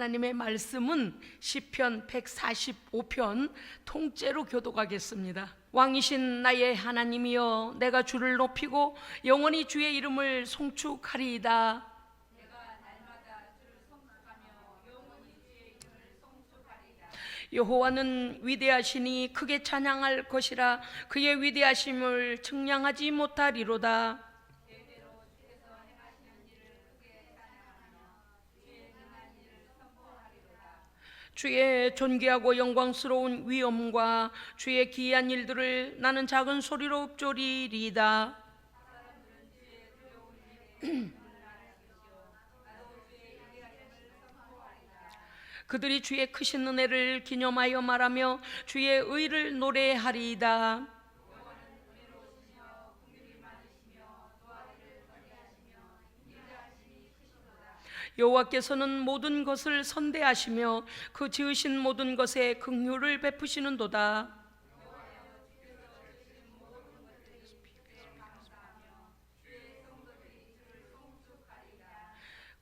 하나님의 말씀은 시편 145편 통째로 교독하겠습니다. 왕이신 나의 하나님이여, 내가 주를 높이고 영원히 주의 이름을 송축하리이다. 여호와는 위대하시니 크게 찬양할 것이라. 그의 위대하심을 측량하지 못하리로다. 주의 존귀하고 영광스러운 위엄과 주의 기이한 일들을 나는 작은 소리로 읊조리리이다. 그들이 주의 크신 은혜를 기념하여 말하며 주의 의를 노래하리이다. 여호와께서는 모든 것을 선대하시며 그 지으신 모든 것에 긍휼을 베푸시는도다.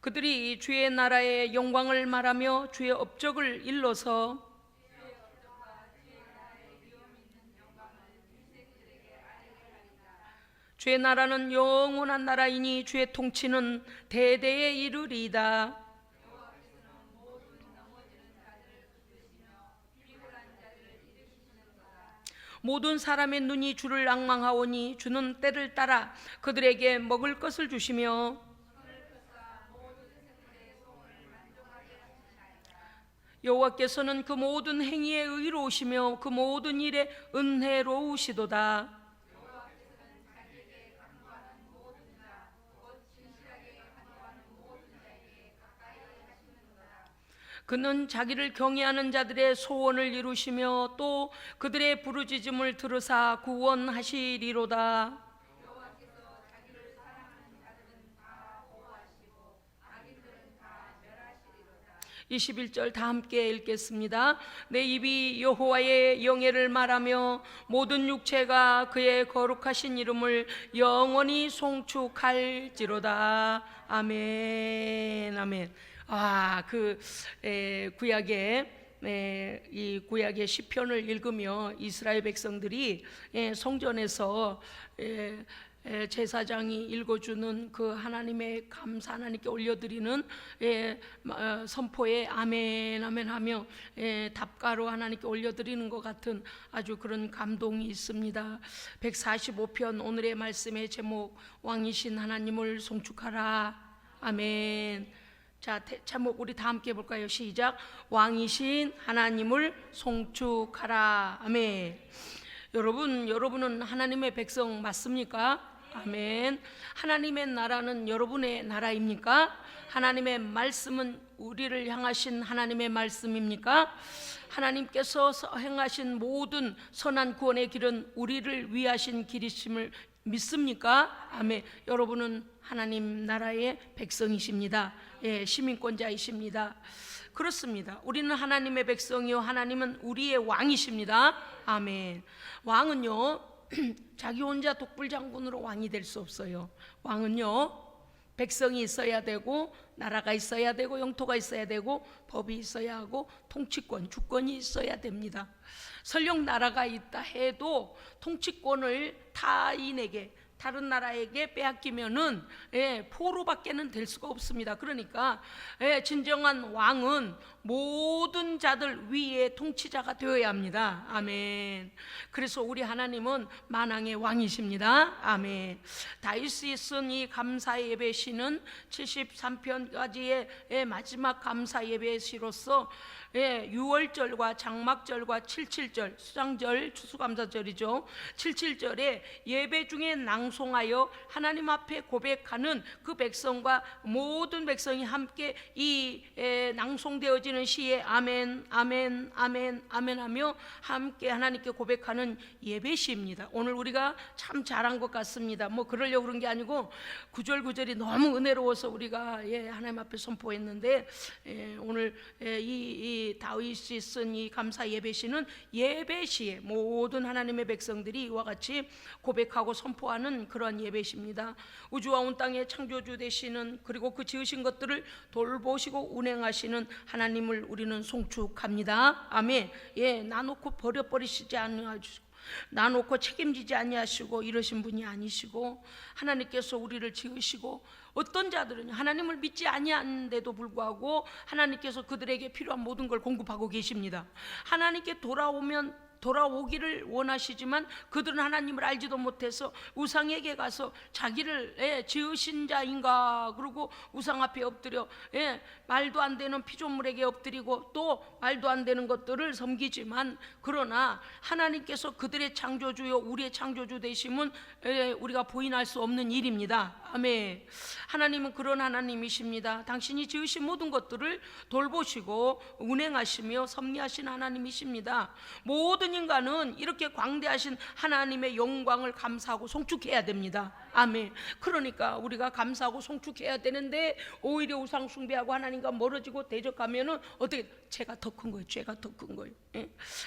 그들이 주의 나라의 영광을 말하며 주의 업적을 일러서 주의 나라는 영원한 나라이니 주의 통치는 대대에 이르리이다. 모든 사람의 눈이 주를 앙망하오니 주는 때를 따라 그들에게 먹을 것을 주시며 여호와께서는 그 모든 행위에 의로우시며 그 모든 일에 은혜로우시도다. 그는 자기를 경외하는 자들의 소원을 이루시며 또 그들의 부르짖음을 들으사 구원하시리로다. 21절 다 함께 읽겠습니다. 내 입이 여호와의 영예를 말하며 모든 육체가 그의 거룩하신 이름을 영원히 송축할지로다. 아멘. 아멘. 구약의 이 구약의 시편을 읽으며 이스라엘 백성들이 성전에서 제사장이 읽어주는 그 하나님의 감사, 하나님께 올려드리는 선포에 아멘 아멘 하며 답가로 하나님께 올려드리는 것 같은 아주 그런 감동이 있습니다. 145편 오늘의 말씀의 제목, 왕이신 하나님을 송축하라. 아멘. 자, 제목 우리 다 함께 볼까요? 시작. 왕이신 하나님을 송축하라. 아멘. 여러분은 하나님의 백성 맞습니까? 아멘. 하나님의 나라는 여러분의 나라입니까? 하나님의 말씀은 우리를 향하신 하나님의 말씀입니까? 하나님께서 행하신 모든 선한 구원의 길은 우리를 위하신 길이심을 믿습니까? 아멘. 여러분은 하나님 나라의 백성이십니다. 시민권자이십니다. 그렇습니다. 우리는 하나님의 백성이요 하나님은 우리의 왕이십니다. 아멘. 왕은요 자기 혼자 독불장군으로 왕이 될 수 없어요. 왕은요 백성이 있어야 되고 나라가 있어야 되고 영토가 있어야 되고 법이 있어야 하고 통치권, 주권이 있어야 됩니다. 설령 나라가 있다 해도 통치권을 타인에게, 다른 나라에게 빼앗기면은 포로밖에는 될 수가 없습니다. 그러니까 진정한 왕은 모든 자들 위에 통치자가 되어야 합니다. 아멘. 그래서 우리 하나님은 만왕의 왕이십니다. 아멘. 다윗이 쓴 이 감사 예배 시는 73편까지의 마지막 감사 예배 시로서 유월절과 장막절과 77절, 수장절, 추수감사절이죠. 77절에 예배 중에 낭송하여 하나님 앞에 고백하는 그 백성과 모든 백성이 함께 이 낭송되어지는 시에 아멘, 아멘, 아멘, 아멘 하며 함께 하나님께 고백하는 예배시입니다. 오늘 우리가 참 잘한 것 같습니다. 뭐 그러려고 그런 게 아니고 구절구절이 너무 은혜로워서 우리가 하나님 앞에 선포했는데 오늘 이 다윗이 쓴 이 감사 예배시는 예배시에 모든 하나님의 백성들이 이와 같이 고백하고 선포하는 하는 그러한 예배십니다. 우주와 온 땅의 창조주 되시는, 그리고 그 지으신 것들을 돌보시고 운행하시는 하나님을 우리는 송축합니다. 아멘. 예, 나놓고 버려버리시지 않으시고, 나놓고 책임지지 아니하시고 이러신 분이 아니시고, 하나님께서 우리를 지으시고, 어떤 자들은 하나님을 믿지 아니하는데도 불구하고 하나님께서 그들에게 필요한 모든 걸 공급하고 계십니다. 하나님께 돌아오기를 원하시지만 그들은 하나님을 알지도 못해서 우상에게 가서 자기를 지으신 자인가 그러고 우상 앞에 엎드려 말도 안 되는 피조물에게 엎드리고 또 말도 안 되는 것들을 섬기지만, 그러나 하나님께서 그들의 창조주요 우리의 창조주 되심은 우리가 부인할 수 없는 일입니다. 아멘. 하나님은 그런 하나님이십니다. 당신이 지으신 모든 것들을 돌보시고 운행하시며 섭리하신 하나님이십니다. 모든 인간은 이렇게 광대하신 하나님의 영광을 감사하고 송축해야 됩니다. 아멘. 그러니까 우리가 감사하고 송축해야 되는데, 오히려 우상 숭배하고 하나님과 멀어지고 대적하면은 어떻게, 죄가 더 큰 거예요. 죄가 더 큰 거예요.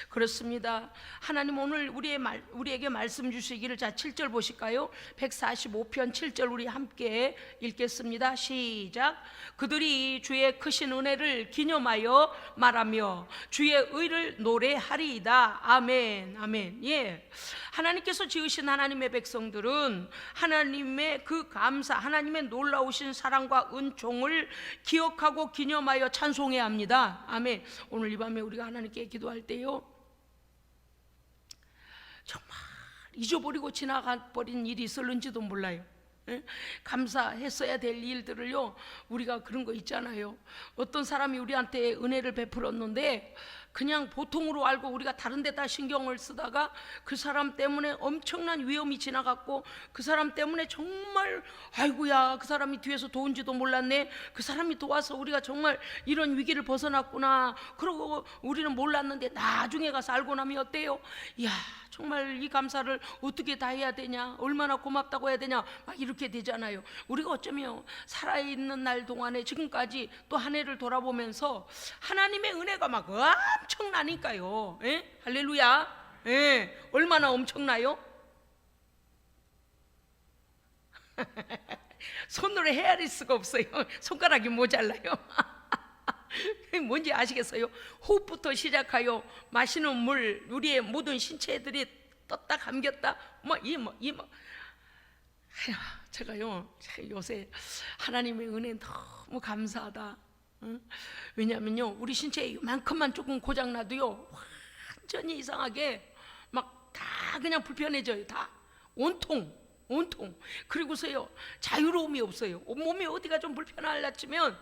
그렇습니다. 하나님 오늘 우리에게 말씀 주시기를, 자 7절 보실까요? 145편 7절 우리 함께 읽겠습니다. 시작. 그들이 주의 크신 은혜를 기념하여 말하며 주의 의를 노래하리이다. 아멘. 아멘. 예. 하나님께서 지으신 하나님의 백성들은 하나님의 그 감사, 하나님의 놀라우신 사랑과 은총을 기억하고 기념하여 찬송해야 합니다. 아멘. 오늘 이 밤에 우리가 하나님께 기도할 때요, 정말 잊어버리고 지나가버린 일이 있을는지도 몰라요. 감사했어야 될 일들을요, 우리가 그런 거 있잖아요. 어떤 사람이 우리한테 은혜를 베풀었는데 그냥 보통으로 알고 우리가 다른 데다 신경을 쓰다가 그 사람 때문에 엄청난 위험이 지나갔고, 그 사람 때문에 정말 아이고야 그 사람이 뒤에서 도운지도 몰랐네, 그 사람이 도와서 우리가 정말 이런 위기를 벗어났구나, 그러고 우리는 몰랐는데 나중에 가서 알고 나면 어때요? 이야, 정말 이 감사를 어떻게 다 해야 되냐, 얼마나 고맙다고 해야 되냐, 막 이렇게 되잖아요. 우리가 어쩌면 살아있는 날 동안에 지금까지 또 한 해를 돌아보면서 하나님의 은혜가 막 엄청나니까요. 할렐루야. 얼마나 엄청나요? 손으로 헤아릴 수가 없어요. 손가락이 모자라요. 뭔지 아시겠어요? 호흡부터 시작하여 마시는 물, 우리의 모든 신체들이 떴다 감겼다, 제가요 요새 하나님의 은혜 너무 감사하다. 왜냐하면요, 우리 신체에 이만큼만 조금 고장나도요 완전히 이상하게 막 다 그냥 불편해져요. 다 온통. 그리고서요 자유로움이 없어요. 몸이 어디가 좀 불편하려 치면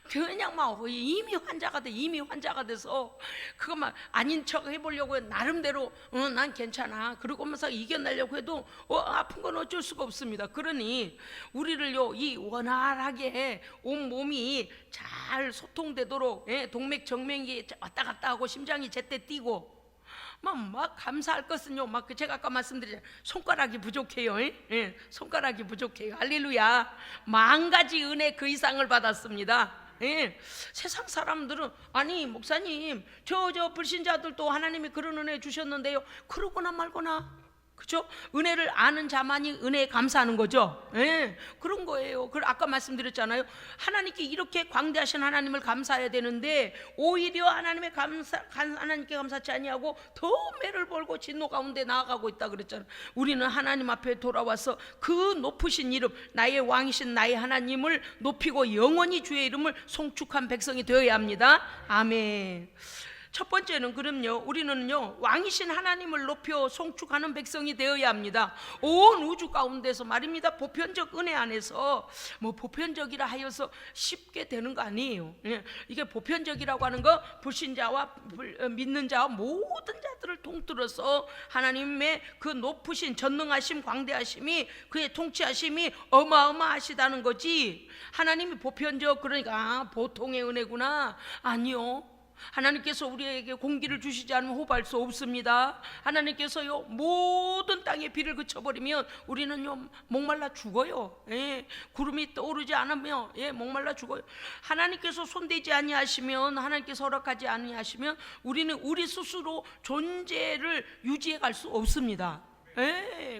그냥 막 이미 환자가 돼서 그거 막 아닌 척 해보려고 나름대로 난 괜찮아 그러고면서 이겨내려고 해도 아픈 건 어쩔 수가 없습니다. 그러니 우리를요 이 원활하게 온 몸이 잘 소통되도록 동맥정맥이 왔다 갔다 하고 심장이 제때 뛰고 막 감사할 것은요, 막 제가 아까 말씀드렸잖아요. 손가락이 부족해요. 손가락이 부족해요. 할렐루야. 만 가지 은혜 그 이상을 받았습니다. 세상 사람들은 아니 목사님 저 불신자들도 하나님이 그런 은혜 주셨는데요, 그러거나 말거나, 그죠? 은혜를 아는 자만이 은혜에 감사하는 거죠. 그런 거예요. 아까 말씀드렸잖아요. 하나님께 이렇게 광대하신 하나님을 감사해야 되는데 오히려 하나님께 감사치 아니하고 더 매를 벌고 진노 가운데 나아가고 있다 그랬잖아요. 우리는 하나님 앞에 돌아와서 그 높으신 이름, 나의 왕이신 나의 하나님을 높이고 영원히 주의 이름을 송축한 백성이 되어야 합니다. 아멘. 첫 번째는 그럼요, 우리는요 왕이신 하나님을 높여 송축하는 백성이 되어야 합니다. 온 우주 가운데서 말입니다. 보편적 은혜 안에서 보편적이라 하여서 쉽게 되는 거 아니에요. 이게 보편적이라고 하는 거 불신자와 믿는 자와 모든 자들을 통틀어서 하나님의 그 높으신 전능하심, 광대하심이, 그의 통치하심이 어마어마하시다는 거지. 하나님이 보편적, 그러니까 보통의 은혜구나, 아니요. 하나님께서 우리에게 공기를 주시지 않으면 호흡할 수 없습니다. 하나님께서요 모든 땅에 비를 그쳐버리면 우리는요 목말라 죽어요. 구름이 떠오르지 않으면 목말라 죽어요. 하나님께서 손대지 아니하시면, 하나님께서 허락하지 아니하시면 우리는 우리 스스로 존재를 유지해 갈 수 없습니다.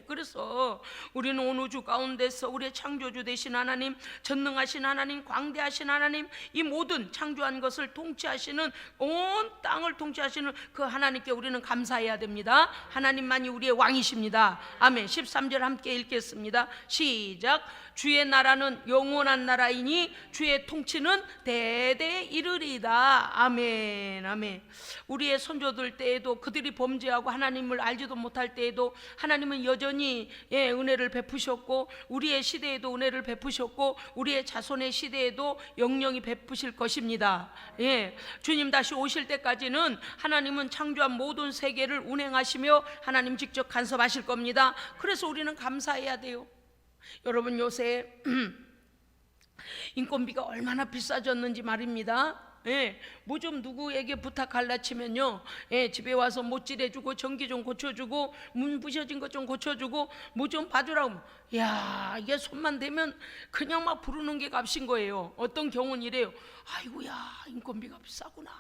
그래서 우리는 온 우주 가운데서 우리의 창조주 되신 하나님, 전능하신 하나님, 광대하신 하나님, 이 모든 창조한 것을 통치하시는, 온 땅을 통치하시는 그 하나님께 우리는 감사해야 됩니다. 하나님만이 우리의 왕이십니다. 아멘. 13절 함께 읽겠습니다. 시작. 주의 나라는 영원한 나라이니 주의 통치는 대대에 이르리이다. 아멘. 아멘. 우리의 선조들 때에도 그들이 범죄하고 하나님을 알지도 못할 때에도 하나님은 여전히 은혜를 베푸셨고, 우리의 시대에도 은혜를 베푸셨고, 우리의 자손의 시대에도 영영이 베푸실 것입니다. 주님 다시 오실 때까지는 하나님은 창조한 모든 세계를 운행하시며 하나님 직접 간섭하실 겁니다. 그래서 우리는 감사해야 돼요. 여러분, 요새 인건비가 얼마나 비싸졌는지 말입니다. 뭐 좀 누구에게 부탁할라 치면요, 집에 와서 못질해주고 전기 좀 고쳐주고 문 부셔진 것 좀 고쳐주고 뭐 좀 봐주라고, 야, 이게 손만 대면 그냥 막 부르는 게 값인 거예요. 어떤 경우는 이래요. 아이고야, 인건비가 비싸구나.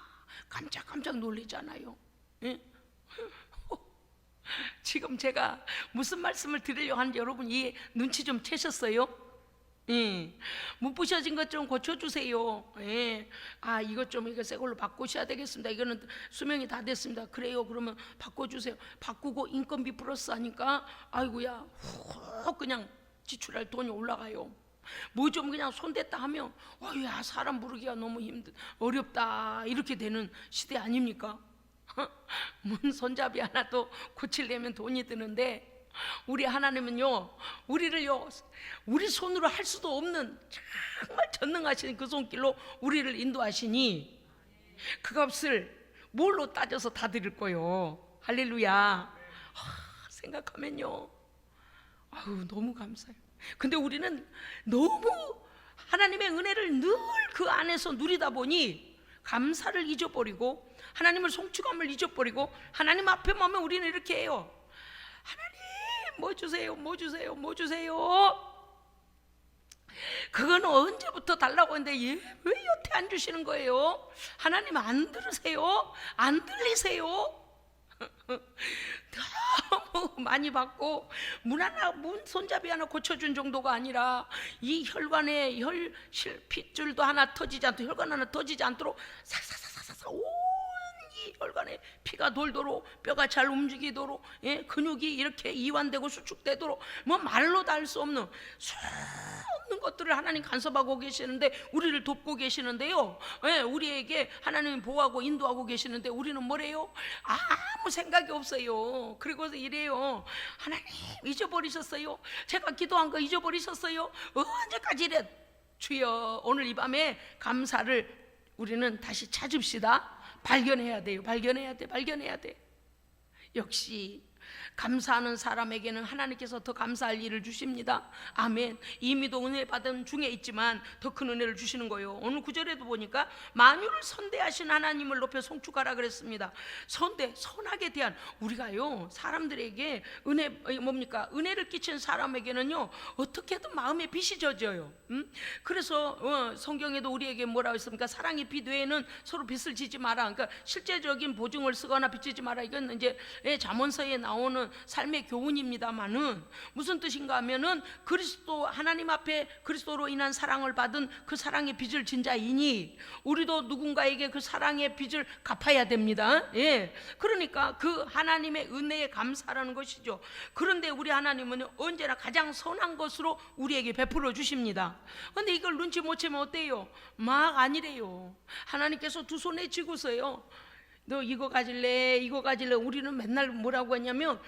깜짝 놀리잖아요. 지금 제가 무슨 말씀을 드리려고 하는지 여러분 이 눈치 좀 채셨어요? 문 부셔진 것 좀 고쳐주세요. 이것 좀 이거 새 걸로 바꾸셔야 되겠습니다. 이거는 수명이 다 됐습니다. 그래요. 그러면 바꿔주세요. 바꾸고 인건비 플러스 하니까 아이고야, 그냥 지출할 돈이 올라가요. 뭐 좀 그냥 손댔다 하면 야, 사람 부르기가 너무 어렵다, 이렇게 되는 시대 아닙니까? 문 손잡이 하나도 고치려면 돈이 드는데, 우리 하나님은요, 우리 손으로 할 수도 없는 정말 전능하신 그 손길로 우리를 인도하시니 그 값을 뭘로 따져서 다 드릴 거예요. 할렐루야. 생각하면요, 너무 감사해요. 근데 우리는 너무 하나님의 은혜를 늘 그 안에서 누리다 보니 감사를 잊어버리고 하나님을 송축함을 잊어버리고 하나님 앞에만 하면 우리는 이렇게 해요. 하나님 뭐 주세요, 뭐 주세요, 뭐 주세요. 그건 언제부터 달라고 했는데 왜 여태 안 주시는 거예요? 하나님 안 들으세요? 안 들리세요? 너무 많이 받고 문 손잡이 하나 고쳐준 정도가 아니라 이 혈관에 핏줄도 하나 터지지 않도록, 혈관 하나 터지지 않도록 싹싹싹싹 온 이 혈관에 피가 돌도록, 뼈가 잘 움직이도록, 근육이 이렇게 이완되고 수축되도록, 뭐 말로 다 할 수 없는 수없는 것들을 하나님 간섭하고 계시는데, 우리를 돕고 계시는데요, 우리에게 하나님이 보호하고 인도하고 계시는데 우리는 뭐래요? 아무 생각이 없어요. 그리고서 이래요. 하나님 잊어버리셨어요? 제가 기도한 거 잊어버리셨어요? 언제까지 이래? 주여, 오늘 이 밤에 감사를 우리는 다시 찾읍시다. 발견해야 돼요. 발견해야 돼. 역시 감사하는 사람에게는 하나님께서 더 감사할 일을 주십니다. 아멘. 이미도 은혜 받은 중에 있지만 더 큰 은혜를 주시는 거예요. 오늘 9절에도 보니까 만유를 선대하신 하나님을 높여 송축하라 그랬습니다. 선하게 대한, 우리가요 사람들에게 은혜를 끼친 사람에게는요 어떻게든 마음에 빛이 젖어요. 그래서 성경에도 우리에게 뭐라고 했습니까? 사랑의 빛 외에는 서로 빛을 지지 마라. 그러니까 실제적인 보증을 쓰거나 비치지 마라. 이건 이제 잠언서에 나오는 삶의 교훈입니다만은 무슨 뜻인가 하면은 그리스도, 하나님 앞에 그리스도로 인한 사랑을 받은 그 사랑의 빚을 진 자이니 우리도 누군가에게 그 사랑의 빚을 갚아야 됩니다. 그러니까 그 하나님의 은혜에 감사라는 것이죠. 그런데 우리 하나님은 언제나 가장 선한 것으로 우리에게 베풀어 주십니다. 근데 이걸 눈치 못 채면 어때요? 막 아니래요. 하나님께서 두 손에 쥐고서요, 너 이거 가질래, 이거 가질래. 우리는 맨날 뭐라고 하냐면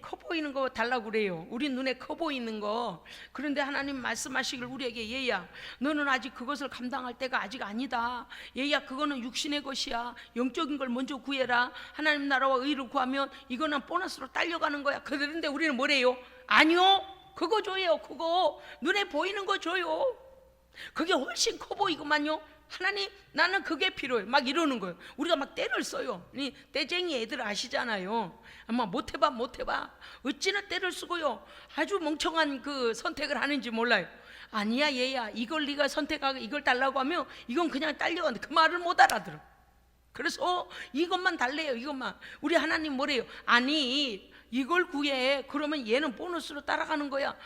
커 보이는 거 달라고 그래요. 우리 눈에 커 보이는 거. 그런데 하나님 말씀하시길 우리에게, 얘야 너는 아직 그것을 감당할 때가 아직 아니다. 얘야 그거는 육신의 것이야. 영적인 걸 먼저 구해라. 하나님 나라와 의를 구하면 이거는 보너스로 딸려가는 거야. 그런데 우리는 뭐래요? 아니요, 그거 줘요. 그거 눈에 보이는 거 줘요. 그게 훨씬 커 보이구만요. 하나님 나는 그게 필요해, 막 이러는 거예요. 우리가 막 때를 써요. 이 떼쟁이 애들 아시잖아요. 아마 못해봐 어찌나 때를 쓰고요, 아주 멍청한 그 선택을 하는지 몰라요. 아니야 얘야, 이걸 네가 선택하고 이걸 달라고 하면 이건 그냥 딸려가는데 그 말을 못 알아들어. 그래서 이것만 달래요. 이것만. 우리 하나님 뭐래요? 아니 이걸 구해. 그러면 얘는 보너스로 따라가는 거야.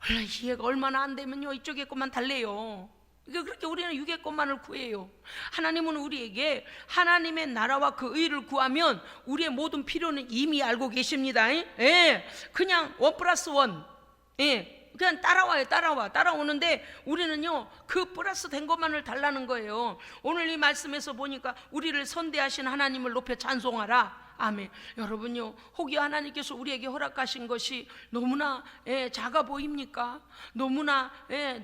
이해가 얼마나 안 되면요 이쪽에 것만 달래요. 그렇게 우리는 육의 것만을 구해요. 하나님은 우리에게 하나님의 나라와 그 의를 구하면 우리의 모든 필요는 이미 알고 계십니다. 예, 그냥 1+1. 예, 그냥 따라오는데 우리는요 그 플러스 된 것만을 달라는 거예요. 오늘 이 말씀에서 보니까 우리를 선대하신 하나님을 높여 찬송하라. 아멘. 여러분요, 혹여 하나님께서 우리에게 허락하신 것이 너무나 작아 보입니까? 너무나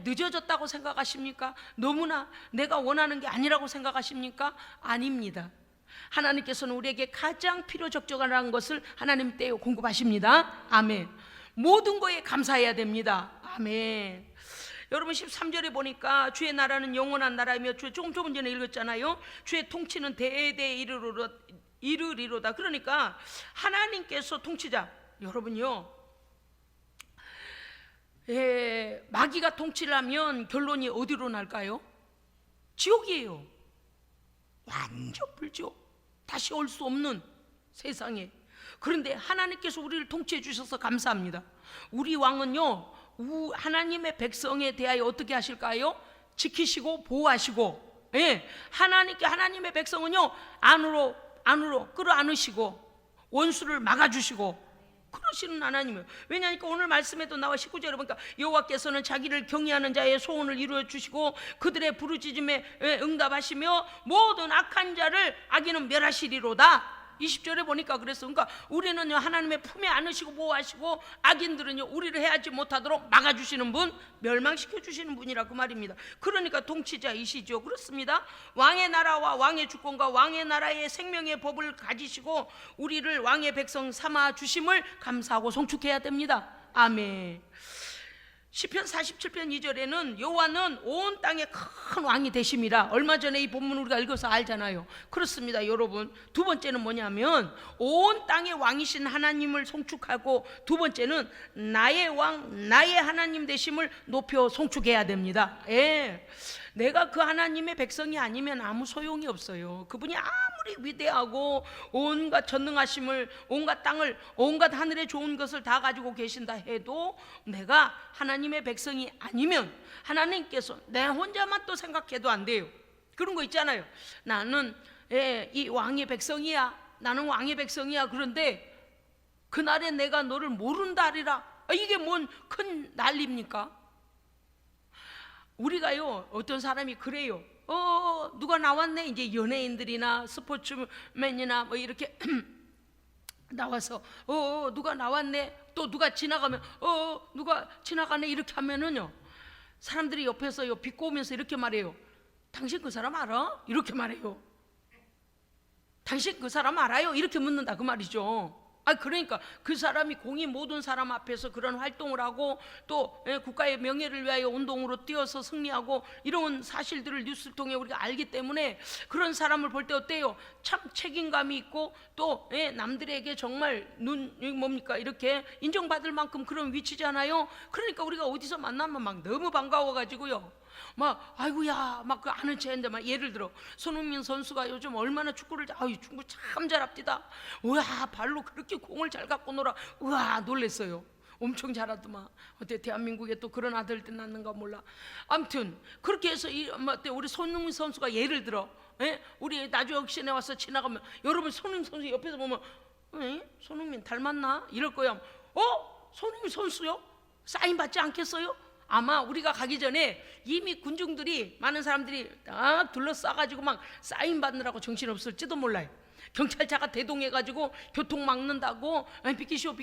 늦어졌다고 생각하십니까? 너무나 내가 원하는 게 아니라고 생각하십니까? 아닙니다. 하나님께서는 우리에게 가장 필요 적절한 것을 하나님 때에 공급하십니다. 아멘. 모든 거에 감사해야 됩니다. 아멘. 여러분 13절에 보니까 주의 나라는 영원한 나라이며 조금 전에 읽었잖아요. 주의 통치는 대대에 이르리로다. 그러니까 하나님께서 통치자. 여러분요, 마귀가 통치를 하면 결론이 어디로 날까요? 지옥이에요. 완전 불지옥. 다시 올 수 없는 세상에. 그런데 하나님께서 우리를 통치해 주셔서 감사합니다. 우리 왕은요 하나님의 백성에 대하여 어떻게 하실까요? 지키시고 보호하시고, 하나님의 백성은요 안으로 끌어안으시고 원수를 막아주시고 그러시는 하나님이에요. 왜냐하니까 오늘 말씀에도 나와 19절에 보니까 여호와께서는 자기를 경외하는 자의 소원을 이루어 주시고 그들의 부르짖음에 응답하시며 모든 악한 자를 악인은 멸하시리로다. 20절에 보니까 그랬어. 그러니까 우리는요 하나님의 품에 안으시고 보호하시고 악인들은요 우리를 해하지 못하도록 막아주시는 분, 멸망시켜 주시는 분이라 그 말입니다. 그러니까 통치자이시죠. 그렇습니다. 왕의 나라와 왕의 주권과 왕의 나라의 생명의 법을 가지시고 우리를 왕의 백성 삼아 주심을 감사하고 송축해야 됩니다. 아멘. 시편 47편 2절에는 여호와는 온 땅의 큰 왕이 되심이라. 얼마 전에 이 본문 우리가 읽어서 알잖아요. 그렇습니다 여러분. 두 번째는 뭐냐면 온 땅의 왕이신 하나님을 송축하고, 두 번째는 나의 왕 나의 하나님 되심을 높여 송축해야 됩니다. 내가 그 하나님의 백성이 아니면 아무 소용이 없어요. 그분이 아무리 위대하고 온갖 전능하심을, 온갖 땅을, 온갖 하늘의 좋은 것을 다 가지고 계신다 해도 내가 하나님의 백성이 아니면 하나님께서 내 혼자만 또 생각해도 안 돼요. 그런 거 있잖아요. 나는 이 왕의 백성이야. 나는 왕의 백성이야. 그런데 그날에 내가 너를 모른다 하리라. 이게 뭔 큰 난리입니까? 우리가요 어떤 사람이 그래요. 누가 나왔네. 이제 연예인들이나 스포츠맨이나 뭐 이렇게 나와서 누가 나왔네. 또 누가 지나가면 누가 지나가네 이렇게 하면은요 사람들이 옆에서요 비꼬면서 이렇게 말해요. 당신 그 사람 알아? 이렇게 말해요. 당신 그 사람 알아요? 이렇게 묻는다 그 말이죠. 그러니까 그 사람이 공의 모든 사람 앞에서 그런 활동을 하고 또 국가의 명예를 위하여 운동으로 뛰어서 승리하고 이런 사실들을 뉴스를 통해 우리가 알기 때문에 그런 사람을 볼 때 어때요? 참 책임감이 있고 또 남들에게 정말 뭡니까 이렇게 인정받을 만큼 그런 위치잖아요. 그러니까 우리가 어디서 만나면 막 너무 반가워가지고요 막 아이고야 막 그 아는 체인데 막 예를 들어 손흥민 선수가 요즘 얼마나 축구를 축구 참 잘합디다. 우와 발로 그렇게 공을 잘 갖고 놀아. 우와 놀랬어요. 엄청 잘하더만. 어때 대한민국에 또 그런 아들들 낳는가 몰라. 아무튼 그렇게 해서 우리 손흥민 선수가 예를 들어 우리 나주혁신에 와서 지나가면 여러분 손흥민 선수 옆에서 보면 손흥민 닮았나 이럴 거야. 손흥민 선수요? 사인 받지 않겠어요? 아마 우리가 가기 전에 이미 군중들이 많은 사람들이 다 둘러싸가지고 막 사인 받느라고 정신없을지도 몰라요. 경찰차가 대동해가지고 교통 막는다고 비키시오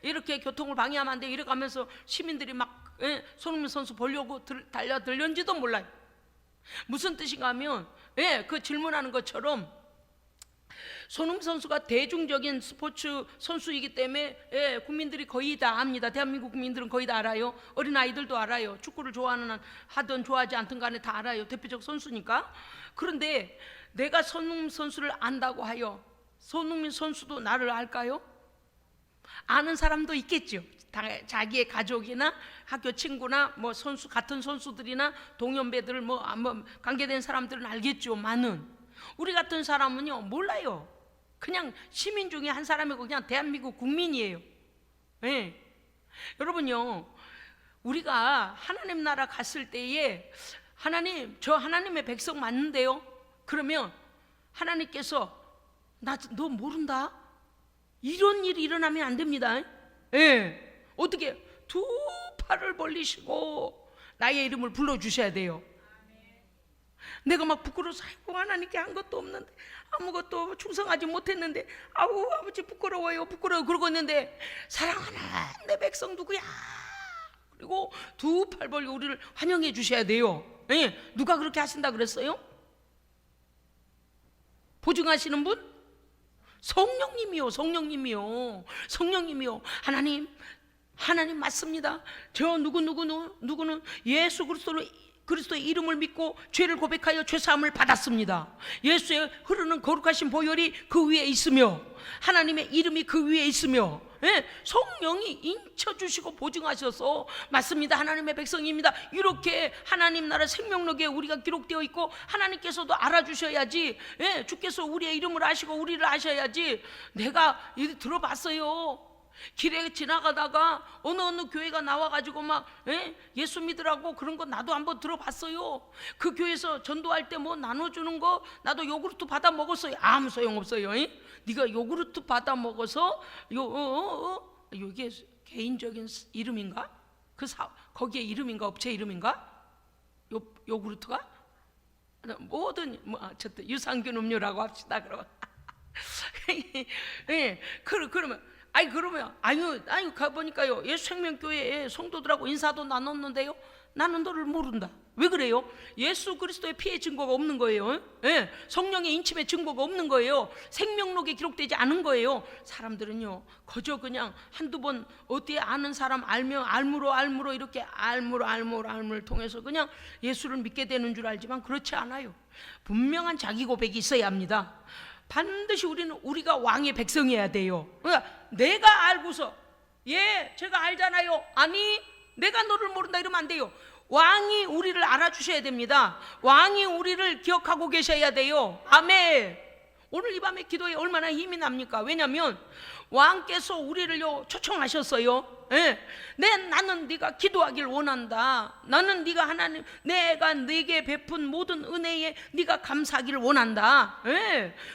이렇게 교통을 방해하면 안 돼 이렇게 하면서 시민들이 막 손흥민 선수 보려고 달려들는지도 몰라요. 무슨 뜻인가 하면 그 질문하는 것처럼 손흥민 선수가 대중적인 스포츠 선수이기 때문에 국민들이 거의 다 압니다. 대한민국 국민들은 거의 다 알아요. 어린아이들도 알아요. 축구를 하든 좋아하지 않든 간에 다 알아요. 대표적 선수니까. 그런데 내가 손흥민 선수를 안다고 하여 손흥민 선수도 나를 알까요? 아는 사람도 있겠죠. 자기의 가족이나 학교 친구나 뭐 같은 선수들이나 동년배들 뭐 관계된 사람들은 알겠죠. 많은 우리 같은 사람은요 몰라요. 그냥 시민 중에 한 사람이고 그냥 대한민국 국민이에요. 예. 여러분요, 우리가 하나님 나라 갔을 때에 하나님, 저 하나님의 백성 맞는데요? 그러면 하나님께서 너 모른다? 이런 일이 일어나면 안 됩니다. 예. 어떻게? 두 팔을 벌리시고 나의 이름을 불러주셔야 돼요. 내가 막 부끄러워서 아이고 하나님께 한 것도 없는데 아무것도 충성하지 못했는데 아우 아버지 부끄러워요 그러고 있는데 사랑하는 내 백성 누구야? 그리고 두 팔 벌려 우리를 환영해 주셔야 돼요. 예. 누가 그렇게 하신다 그랬어요? 보증하시는 분? 성령님이요. 하나님 맞습니다. 저 누구는 예수 그리스도의 이름을 믿고 죄를 고백하여 죄사함을 받았습니다. 예수의 흐르는 거룩하신 보혈이 그 위에 있으며 하나님의 이름이 그 위에 있으며, 예, 성령이 인쳐주시고 보증하셔서 맞습니다, 하나님의 백성입니다, 이렇게 하나님 나라 생명록에 우리가 기록되어 있고 하나님께서도 알아주셔야지. 예, 주께서 우리의 이름을 아시고 우리를 아셔야지. 내가 들어봤어요. 길에 지나가다가 어느 교회가 나와가지고 막 예수 믿으라고 그런 거 나도 한번 들어봤어요. 그 교회에서 전도할 때 뭐 나눠주는 거 나도 요구르트 받아 먹었어요. 아무 소용없어요. 네가 요구르트 받아 먹어서 이게 개인적인 이름인가? 거기에 이름인가? 업체 이름인가? 요구르트가? 뭐든 어쨌든 유산균 음료라고 합시다. 그러면 예, 그러면 가보니까요, 예수생명교회에 성도들하고 인사도 나눴는데요, 나는 너를 모른다. 왜 그래요? 예수 그리스도의 피의 증거가 없는 거예요. 예, 성령의 인침의 증거가 없는 거예요. 생명록에 기록되지 않은 거예요. 사람들은요, 그저 그냥 한두 번 어디에 아는 사람 알면 알므로 이렇게 알므를 통해서 그냥 예수를 믿게 되는 줄 알지만 그렇지 않아요. 분명한 자기 고백이 있어야 합니다. 반드시 우리가 왕의 백성이어야 돼요. 그러니까 내가 알고서 제가 알잖아요. 아니 내가 너를 모른다 이러면 안 돼요. 왕이 우리를 알아주셔야 됩니다. 왕이 우리를 기억하고 계셔야 돼요. 아멘. 오늘 이 밤에 기도에 얼마나 힘이 납니까? 왜냐하면 왕께서 우리를요 초청하셨어요. 나는 네가 기도하길 원한다. 나는 네가 내가 네게 베푼 모든 은혜에 네가 감사하기를 원한다.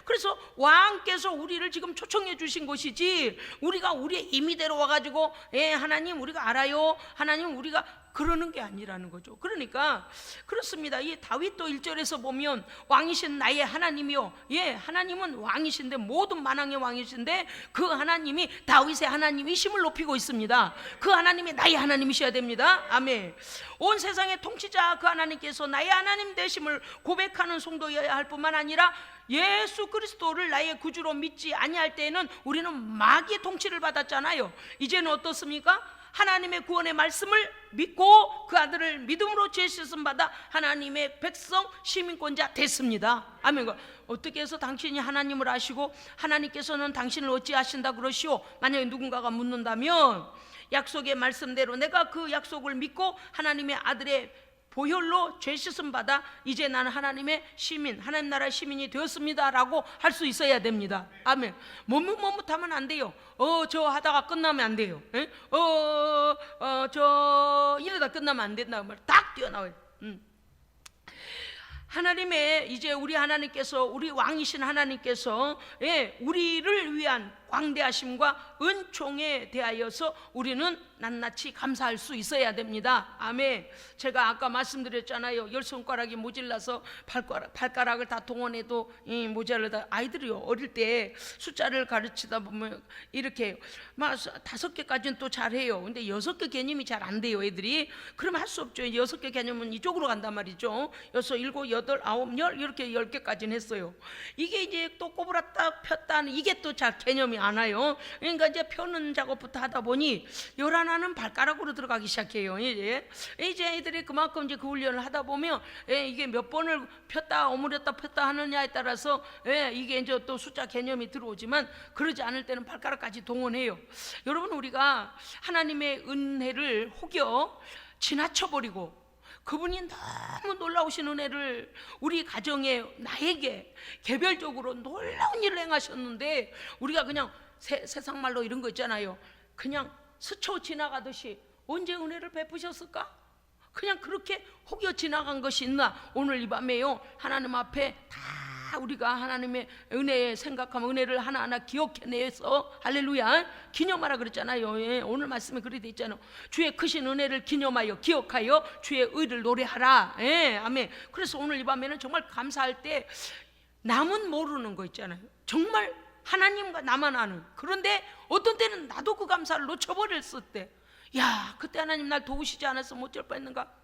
그래서 왕께서 우리를 지금 초청해 주신 것이지, 우리가 우리의 임의대로 와가지고 하나님 우리가 알아요, 하나님 우리가 그러는 게 아니라는 거죠. 그러니까 그렇습니다. 이 다윗도 1절에서 보면 왕이신 나의 하나님이요, 하나님은 왕이신데, 모든 만왕의 왕이신데 그 하나님이 다윗의 하나님이심을 높이고 있습니다. 그 하나님이 나의 하나님이셔야 됩니다. 아멘. 온 세상의 통치자 그 하나님께서 나의 하나님 되심을 고백하는 성도여야 할 뿐만 아니라 예수 그리스도를 나의 구주로 믿지 아니할 때에는 우리는 마귀의 통치를 받았잖아요. 이제는 어떻습니까? 하나님의 구원의 말씀을 믿고 그 아들을 믿음으로 죄 씻음 받아 하나님의 백성 시민권자 됐습니다. 아멘. 어떻게 해서 당신이 하나님을 아시고 하나님께서는 당신을 어찌 아신다 그러시오? 만약에 누군가가 묻는다면 약속의 말씀대로 내가 그 약속을 믿고 하나님의 아들의 보혈로 죄 씻음 받아 이제 나는 하나님의 시민, 하나님 나라의 시민이 되었습니다 라고 할 수 있어야 됩니다. 아멘. 머뭇하면 안 돼요. 저 하다가 끝나면 안 돼요. 이러다 끝나면 안 된다고 말 딱 뛰어나와요. 하나님의 이제 우리 하나님께서, 우리 왕이신 하나님께서 우리를 위한 광대하심과 은총에 대하여서 우리는 낱낱이 감사할 수 있어야 됩니다. 아멘. 제가 아까 말씀드렸잖아요. 10손가락이 모질라서 발가락을 다 동원해도 모자르다. 아이들이요, 어릴 때 숫자를 가르치다 보면 이렇게 막 5개까지는 또 잘해요. 근데 6개 개념이 잘 안 돼요, 애들이. 그러면 할 수 없죠. 6개 개념은 이쪽으로 간단 말이죠. 6, 7, 8, 9, 10 이렇게 10개까지는 했어요. 이게 이제 또 꼬부랐다 폈다 하는 이게 또 잘 개념이 안 와요. 그러니까 이제 펴는 작업부터 하다 보니 11는 발가락으로 들어가기 시작해요. 이제 애들이 그만큼 이제 그 훈련을 하다 보면 이게 몇 번을 폈다 오므렸다 폈다 하느냐에 따라서 이게 이제 또 숫자 개념이 들어오지만, 그러지 않을 때는 발가락까지 동원해요. 여러분, 우리가 하나님의 은혜를 혹여 지나쳐버리고 그분이 너무 놀라우신 은혜를 우리 가정에, 나에게 개별적으로 놀라운 일을 행하셨는데, 우리가 그냥 세상 말로 이런 거 있잖아요. 그냥 스쳐 지나가듯이 언제 은혜를 베푸셨을까? 그냥 그렇게 혹여 지나간 것이 있나? 오늘 이 밤에요, 하나님 앞에 다 우리가 하나님의 은혜에 생각하면 은혜를 하나하나 기억해내서 할렐루야 기념하라 그랬잖아요. 예, 오늘 말씀에 그렇게 돼 있잖아요. 주의 크신 은혜를 기념하여 기억하여 주의 의를 노래하라. 예, 아멘. 그래서 오늘 이 밤에는 정말 감사할 때 남은 모르는 거 있잖아요. 정말 하나님과 나만 아는. 그런데 어떤 때는 나도 그 감사를 놓쳐버렸을 때, 야, 그때 하나님 날 도우시지 않았으면 어쩔 뻔했는가?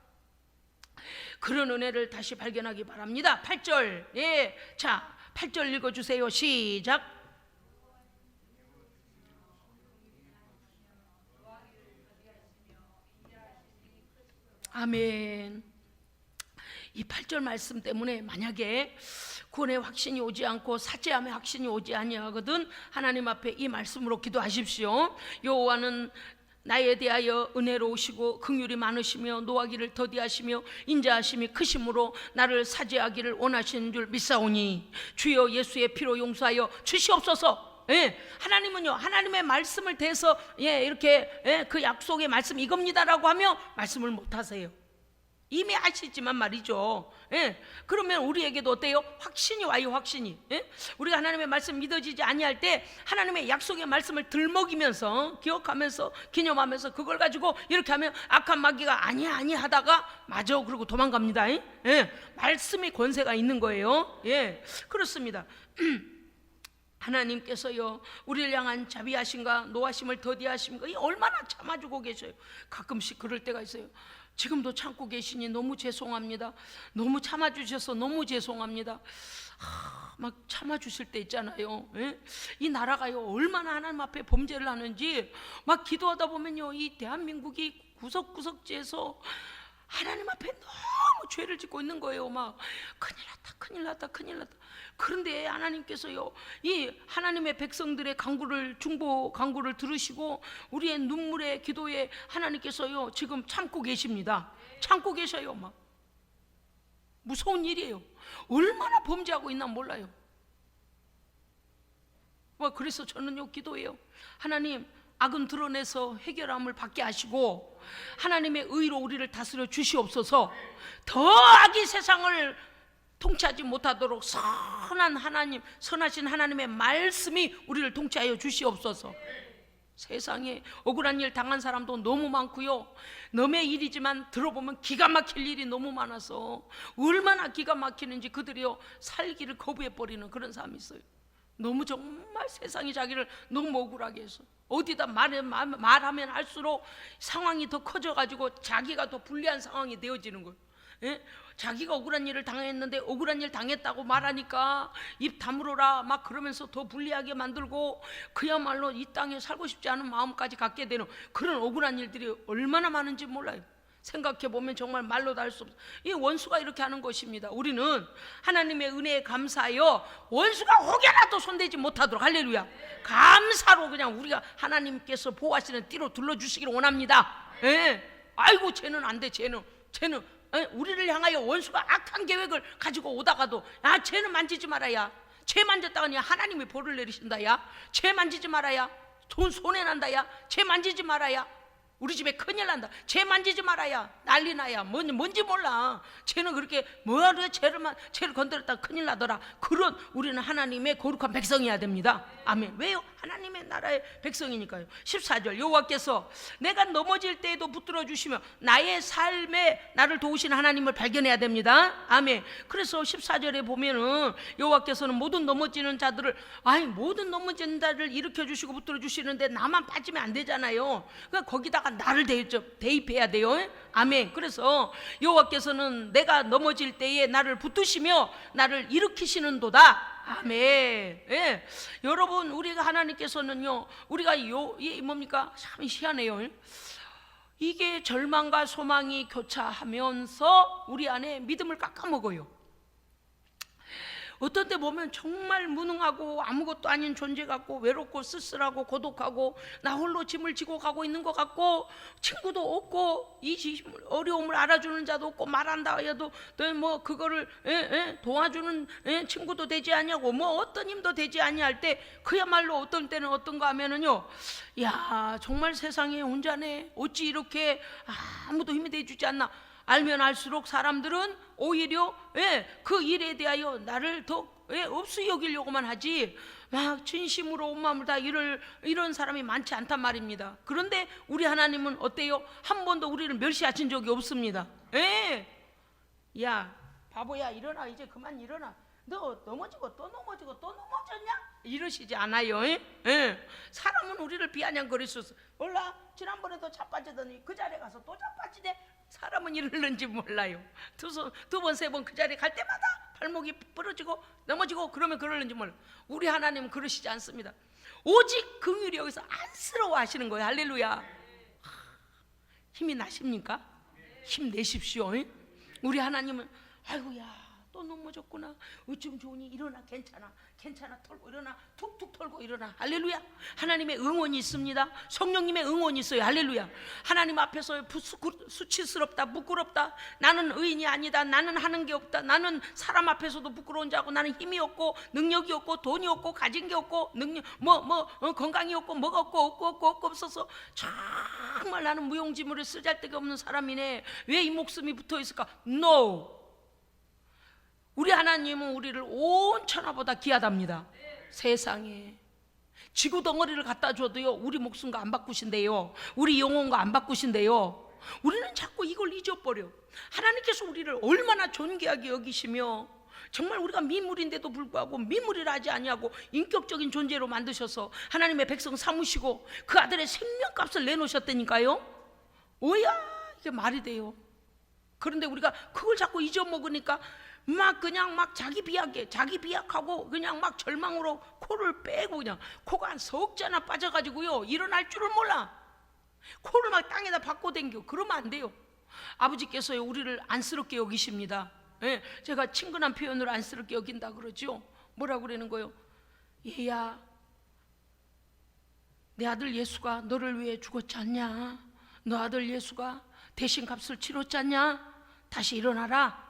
그런 은혜를 다시 발견하기 바랍니다. 8절, 예, 자 8절 읽어주세요. 시작. 아멘. 이 8절 말씀 때문에 만약에 구원의 확신이 오지 않고 사죄함의 확신이 오지 아니하거든 하나님 앞에 이 말씀으로 기도하십시오. 여호와는 나에 대하여 은혜로우시고 긍휼이 많으시며 노하기를 더디하시며 인자하심이 크심으로 나를 사죄하기를 원하시는 줄 믿사오니 주여 예수의 피로 용서하여 주시옵소서. 예, 하나님은요, 하나님의 말씀을 대해서 이렇게 그 약속의 말씀 이겁니다라고 하며 말씀을 못하세요. 이미 아시지만 말이죠. 예, 그러면 우리에게도 어때요? 확신이 와요. 확신이. 예? 우리가 하나님의 말씀 믿어지지 아니할 때 하나님의 약속의 말씀을 들먹이면서 기억하면서 기념하면서 그걸 가지고 이렇게 하면 악한 마귀가 아니야 하다가 맞아 그러고 도망갑니다. 예? 말씀이 권세가 있는 거예요. 예, 그렇습니다. 하나님께서요, 우리를 향한 자비하심과 노하심을 더디하심과 얼마나 참아주고 계셔요. 가끔씩 그럴 때가 있어요. 지금도 참고 계시니 너무 죄송합니다. 너무 참아주셔서 너무 죄송합니다. 막 참아주실 때 있잖아요. 예? 이 나라가요, 얼마나 하나님 앞에 범죄를 하는지 막 기도하다 보면요, 이 대한민국이 구석구석지에서 하나님 앞에 너무 죄를 짓고 있는 거예요. 막 큰일 났다. 그런데 하나님께서요, 이 하나님의 백성들의 중보 간구를 들으시고 우리의 눈물의 기도에 하나님께서요 지금 참고 계십니다. 참고 계셔요. 막 무서운 일이에요. 얼마나 범죄하고 있나 몰라요. 그래서 저는요 기도해요. 하나님, 악은 드러내서 해결함을 받게 하시고 하나님의 의로 우리를 다스려 주시옵소서. 더 악이 세상을 통치하지 못하도록 선하신 하나님의 말씀이 우리를 통치하여 주시옵소서. 세상에 억울한 일 당한 사람도 너무 많고요, 남의 일이지만 들어보면 기가 막힐 일이 너무 많아서 얼마나 기가 막히는지 그들이요 살기를 거부해버리는 그런 사람이 있어요. 너무 정말 세상이 자기를 너무 억울하게 해서 어디다 말하면 할수록 상황이 더 커져가지고 자기가 더 불리한 상황이 되어지는 거예요. 예? 자기가 억울한 일을 당했는데 억울한 일 당했다고 말하니까 입 다물어라 막 그러면서 더 불리하게 만들고 그야말로 이 땅에 살고 싶지 않은 마음까지 갖게 되는 그런 억울한 일들이 얼마나 많은지 몰라요. 생각해보면 정말 말로 다 할 수 없어요. 이 원수가 이렇게 하는 것입니다. 우리는 하나님의 은혜에 감사하여 원수가 혹여라도 손대지 못하도록, 할렐루야, 감사로 그냥 우리가 하나님께서 보호하시는 띠로 둘러주시기를 원합니다. 예. 아이고 쟤는 안 돼, 쟤는 우리를 향하여 원수가 악한 계획을 가지고 오다가도 쟤는 만지지 말아야, 쟤 만졌다가 하나님이 벌을 내리신다. 쟤 만지지 말아야 돈 손해난다. 쟤 만지지 말아야 우리 집에 큰일 난다. 쟤 만지지 말아야 난리 나야. 뭔지 몰라. 쟤는 그렇게 뭐하러 쟤를 건드렸다가 큰일 나더라. 그런 우리는 하나님의 거룩한 백성이어야 됩니다. 아멘. 왜요? 하나님의 나라의 백성이니까요. 14절, 여호와께서 내가 넘어질 때에도 붙들어 주시며 나의 삶에 나를 도우시는 하나님을 발견해야 됩니다. 아멘. 그래서 14절에 보면은 여호와께서는 모든 넘어지는 자들을 모든 자를 일으켜 주시고 붙들어 주시는데 나만 빠지면 안 되잖아요. 그러니까 거기다가 나를 대입해야 돼요. 아멘. 그래서 여호와께서는 내가 넘어질 때에 나를 붙드시며 나를 일으키시는도다. 아멘. 예. 여러분, 우리가 하나님께서는요, 우리가 이 뭡니까? 참 희한해요. 이게 절망과 소망이 교차하면서 우리 안에 믿음을 깎아먹어요. 어떤 때 보면 정말 무능하고 아무것도 아닌 존재 같고 외롭고 쓸쓸하고 고독하고 나 홀로 짐을 지고 가고 있는 것 같고 친구도 없고 이 어려움을 알아주는 자도 없고 말한다 해도 뭐 그거를 도와주는 친구도 되지 않냐고 뭐 어떤 힘도 되지 않냐 때 그야말로 어떤 때는 어떤가 하면은요, 야 정말 세상에 혼자네, 어찌 이렇게 아무도 힘이 돼주지 않나. 알면 알수록 사람들은 오히려 그 일에 대하여 나를 더 없이 여기려고만 하지 막 진심으로 온 마음을 다 이런 사람이 많지 않단 말입니다. 그런데 우리 하나님은 어때요? 한 번도 우리를 멸시하신 적이 없습니다. 야 바보야 일어나, 이제 그만 일어나, 너 넘어지고 또 넘어지고 또 넘어졌냐? 이러시지 않아요. 사람은 우리를 비아냥거릴 수 있어. 몰라? 지난번에도 자빠지더니 그 자리에 가서 또 자빠지네. 사람은 이러는지 몰라요. 두 번, 세 번 그 자리에 갈 때마다 발목이 부러지고 넘어지고 그러면 그러는지 몰라. 우리 하나님은 그러시지 않습니다. 오직 긍휼히 여기서 안쓰러워 하시는 거예요. 할렐루야. 힘이 나십니까? 힘내십시오. 우리 하나님은 아이고야 또 넘어졌구나, 어쩜 좋으니 일어나, 괜찮아 털고 일어나, 툭툭 털고 일어나. 할렐루야. 하나님의 응원이 있습니다. 성령님의 응원이 있어요. 할렐루야. 하나님 앞에서 수치스럽다, 부끄럽다, 나는 의인이 아니다, 나는 하는 게 없다, 나는 사람 앞에서도 부끄러운 자고, 나는 힘이 없고 능력이 없고 돈이 없고 가진 게 없고 건강이 없고 뭐가 없고 없어서 정말 나는 무용지물에 쓰잘데가 없는 사람이네, 왜 이 목숨이 붙어 있을까? No. 우리 하나님은 우리를 온 천하보다 귀하답니다. 세상에 지구 덩어리를 갖다 줘도요 우리 목숨과 안 바꾸신대요. 우리 영혼과 안 바꾸신대요. 우리는 자꾸 이걸 잊어버려. 하나님께서 우리를 얼마나 존귀하게 여기시며 정말 우리가 미물인데도 불구하고 미물이라 하지 아니하고 인격적인 존재로 만드셔서 하나님의 백성 삼으시고 그 아들의 생명값을 내놓으셨다니까요. 뭐야 이게 말이 돼요? 그런데 우리가 그걸 자꾸 잊어먹으니까 그냥 자기 비약하고 그냥 막 절망으로 코를 빼고 그냥 코가 한 석 자나 빠져가지고요 일어날 줄을 몰라. 코를 막 땅에다 박고 댕겨. 그러면 안 돼요. 아버지께서요 우리를 안쓰럽게 여기십니다. 제가 친근한 표현으로 안쓰럽게 여긴다 그러죠. 뭐라고 그러는 거예요? 얘야 내 아들 예수가 너를 위해 죽었지 않냐? 너 아들 예수가 대신 값을 치렀지 않냐? 다시 일어나라.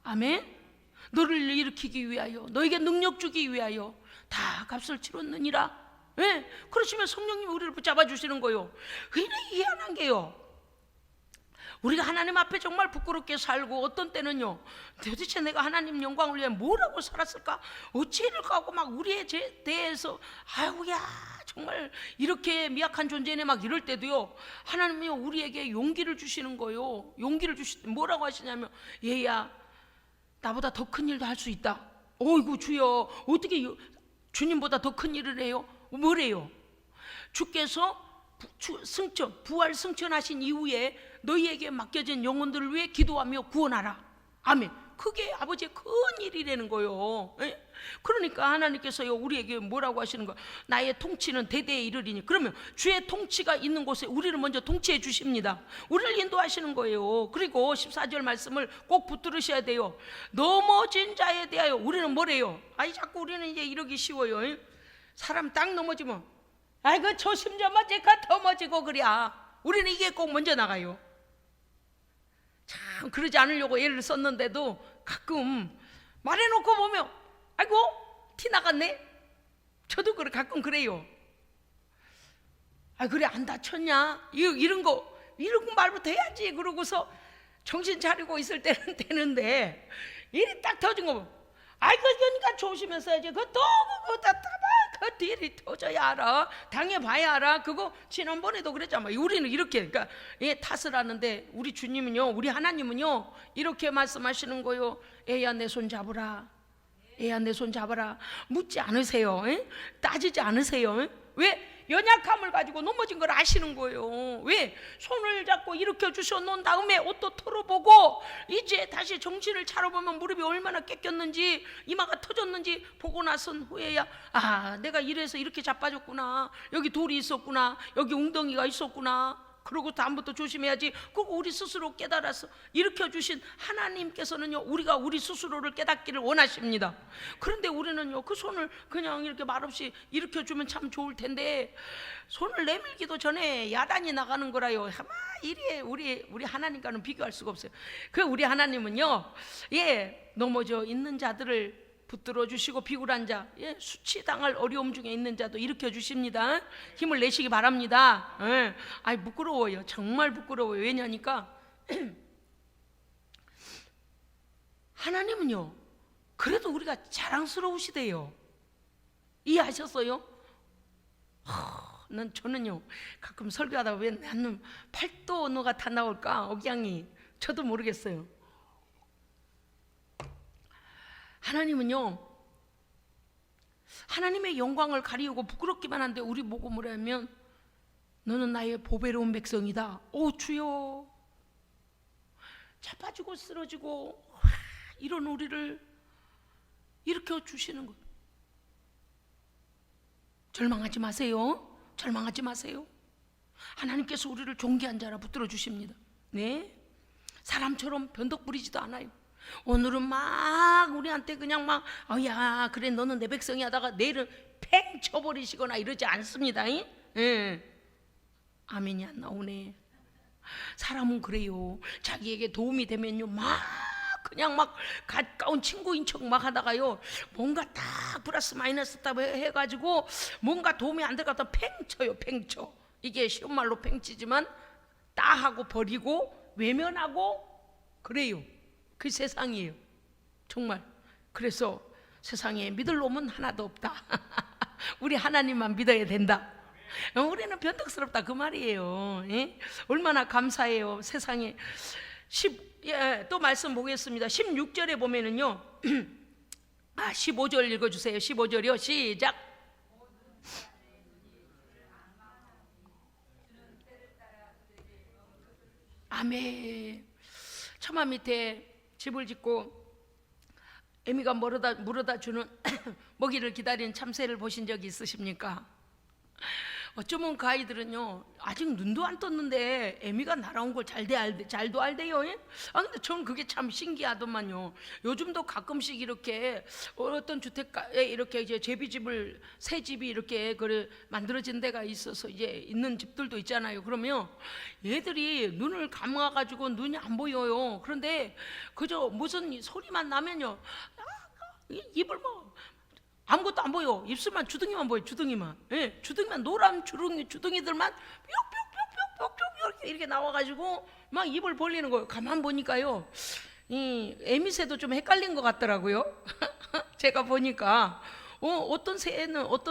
아멘. 너를 일으키기 위하여, 너에게 능력 주기 위하여 다 값을 치렀느니라. 그러시면 성령님이 우리를 붙잡아 주시는 거예요. 굉장히 희한한 게요, 우리가 하나님 앞에 정말 부끄럽게 살고 어떤 때는요 도대체 내가 하나님 영광을 위해 뭐라고 살았을까, 어찌 이럴까 하고 막 우리에 대해서 아이고야 정말 이렇게 미약한 존재네 막 이럴 때도요 하나님이 우리에게 용기를 주시는 거예요. 용기를 뭐라고 하시냐면 얘야 나보다 더 큰 일도 할 수 있다. 어이구 주여, 어떻게 주님보다 더 큰 일을 해요? 뭐래요? 주께서 부활 승천하신 이후에 너희에게 맡겨진 영혼들을 위해 기도하며 구원하라. 아멘. 그게 아버지의 큰 일이라는 거예요. 그러니까 하나님께서요 우리에게 뭐라고 하시는 거예요? 나의 통치는 대대에 이르리니. 그러면 주의 통치가 있는 곳에 우리를 먼저 통치해 주십니다. 우리를 인도하시는 거예요. 그리고 14절 말씀을 꼭 붙들으셔야 돼요. 넘어진 자에 대하여 우리는 뭐래요? 자꾸 우리는 이제 이러기 쉬워요. 사람 딱 넘어지면 그 조심 좀 하지, 넘어지고 그래. 우리는 이게 꼭 먼저 나가요. 참 그러지 않으려고 예를 썼는데도 가끔 말해놓고 보면 아이고 티 나갔네. 저도 가끔 그래요. 그래 안 다쳤냐? 이런 거 말부터 해야지. 그러고서 정신 차리고 있을 때는 되는데 일이 딱 터진 거 보면 그러니까 조심해서 해야지. 그거 그 뒤를 터져야 알아. 당해봐야 알아. 그거 지난번에도 그랬잖아. 우리는 이렇게 그러니까 탓을 하는데 우리 주님은요, 우리 하나님은요 이렇게 말씀하시는 거요. 애야 내 손 잡으라. 애야 내 손 잡아라. 묻지 않으세요. 따지지 않으세요. 왜? 연약함을 가지고 넘어진 걸 아시는 거예요. 왜? 손을 잡고 일으켜 주셔놓은 다음에 옷도 털어보고 이제 다시 정신을 차려보면 무릎이 얼마나 꺾였는지 이마가 터졌는지 보고 나선 후에야 내가 이래서 이렇게 자빠졌구나, 여기 돌이 있었구나, 여기 웅덩이가 있었구나. 그리고 다음부터 조심해야지. 그거 우리 스스로 깨달아서 일으켜주신 하나님께서는요, 우리가 우리 스스로를 깨닫기를 원하십니다. 그런데 우리는요, 그 손을 그냥 이렇게 말없이 일으켜주면 참 좋을 텐데, 손을 내밀기도 전에 야단이 나가는 거라요. 아마 이리 우리 하나님과는 비교할 수가 없어요. 그 우리 하나님은요, 넘어져 있는 자들을 붙들어 주시고, 비굴한 자, 수치당할 어려움 중에 있는 자도 일으켜 주십니다. 힘을 내시기 바랍니다. 아이, 부끄러워요. 정말 부끄러워요. 왜냐니까 하나님은요, 그래도 우리가 자랑스러우시대요. 이해하셨어요? 저는요, 가끔 설교하다 왜 나는 팔도 언어가 다 나올까, 억양이. 저도 모르겠어요. 하나님은요, 하나님의 영광을 가리우고 부끄럽기만 한데 우리 보고 뭐라면, 너는 나의 보배로운 백성이다. 오 주여, 자빠지고 쓰러지고 이런 우리를 일으켜 주시는 거예요. 절망하지 마세요. 절망하지 마세요. 하나님께서 우리를 존귀한 자라 붙들어 주십니다. 네, 사람처럼 변덕 부리지도 않아요. 오늘은 막 우리한테 그냥 막 야 그래 너는 내 백성이 하다가 내일은 팽 쳐버리시거나 이러지 않습니다. 아멘이 안 나오네. 사람은 그래요. 자기에게 도움이 되면요, 막 그냥 막 가까운 친구인 척 막 하다가요, 뭔가 다 플러스 마이너스 다 해가지고 뭔가 도움이 안 들어가서 팽 쳐요. 팽 쳐. 이게 쉬운 말로 팽치지만 따하고 버리고 외면하고 그래요. 그 세상이에요. 정말. 그래서 세상에 믿을 놈은 하나도 없다. 우리 하나님만 믿어야 된다. 우리는 변덕스럽다 그 말이에요. 얼마나 감사해요. 세상에. 또 말씀 보겠습니다. 16절에 보면은요, 15절 읽어주세요. 15절이요. 시작. 아멘. 처마 밑에 집을 짓고 애미가 물어다 주는 먹이를 기다리는 참새를 보신 적이 있으십니까? 어쩌면 그 아이들은요, 아직 눈도 안 떴는데 애미가 날아온 걸 잘도 알대요. 근데 저는 그게 참 신기하더만요. 요즘도 가끔씩 이렇게 어떤 주택가에 이렇게 이제 제비집을, 새 집이 이렇게 만들어진 데가 있어서 이제 있는 집들도 있잖아요. 그러면 얘들이 눈을 감아가지고 눈이 안 보여요. 그런데 그저 무슨 소리만 나면요, 입을 아무것도 안 보여. 입술만, 주둥이만 보여. 주둥이만. 주둥이만, 노란 주둥이들만 뿅뿅뿅뿅뿅 이렇게 나와가지고 막 입을 벌리는 거예요. 가만 보니까요, 이 애미새도 좀 헷갈린 것 같더라고요. 제가 보니까 어떤